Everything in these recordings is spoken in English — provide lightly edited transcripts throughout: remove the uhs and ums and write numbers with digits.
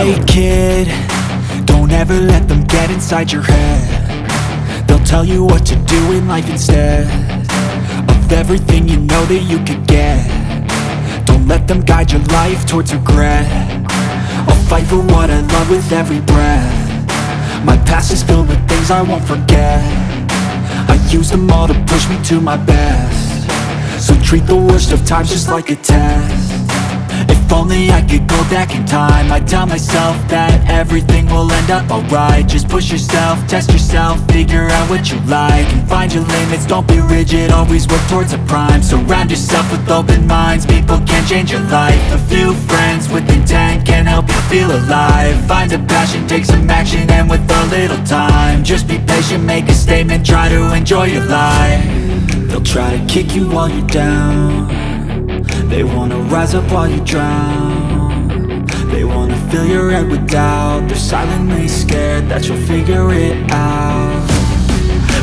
Hey kid, don't ever let them get inside your head. They'll tell you what to do in life instead of everything you know that you could get. Don't let them guide your life towards regret. I'll fight for what I love with every breath. My past is filled with things I won't forget. I use them all to push me to my best. So treat the worst of times just like a test. If only I could go back in time, I'd tell myself that everything will end up alright. Just push yourself, test yourself, figure out what you like, and find your limits, don't be rigid, always work towards a prime. Surround yourself with open minds, people can change your life. A few friends with intent can help you feel alive. Find a passion, take some action, and with a little time, just be patient, make a statement, try to enjoy your life. They'll try to kick you while you're down. They wanna rise up while you drown. They wanna fill your head with doubt. They're silently scared that you'll figure it out.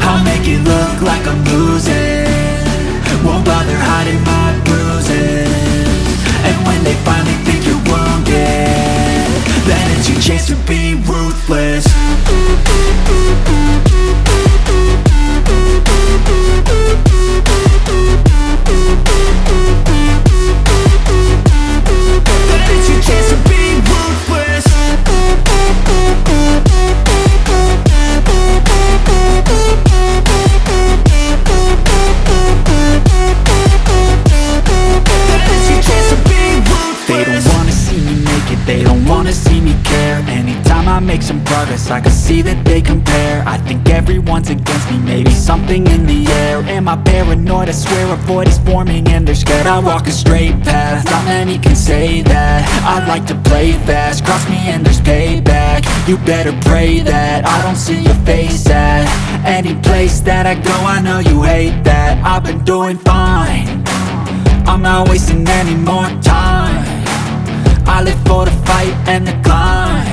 I'll make it look like I'm losing, won't bother hiding my bruises. And when they finally think you're wounded, then it's your chance to be ruthless. They don't wanna see me care. Anytime I make some progress, I can see that they compare. I think everyone's against me, maybe something in the air. Am I paranoid? I swear a void is forming and they're scared. I walk a straight path, not many can say that. I like to play fast, cross me and there's payback. You better pray that I don't see your face at any place that I go. I know you hate that. I've been doing fine, I'm not wasting any more time. I live for the fight and the climb,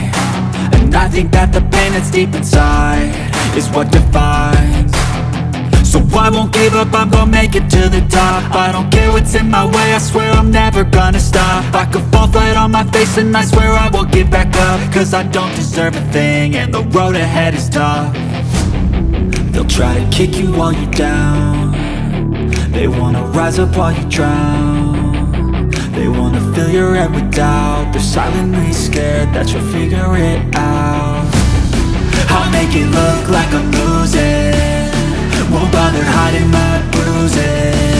and I think that the pain that's deep inside is what defines. So I won't give up, I'm gonna make it to the top. I don't care what's in my way, I swear I'm never gonna stop. I could fall flat on my face and I swear I won't give back up, cause I don't deserve a thing and the road ahead is tough. They'll try to kick you while you're down. They wanna rise up while you drown. They wanna fill your head with doubt. They're silently scared that you'll figure it out. I'll make it look like I'm losing, won't bother hiding my bruises.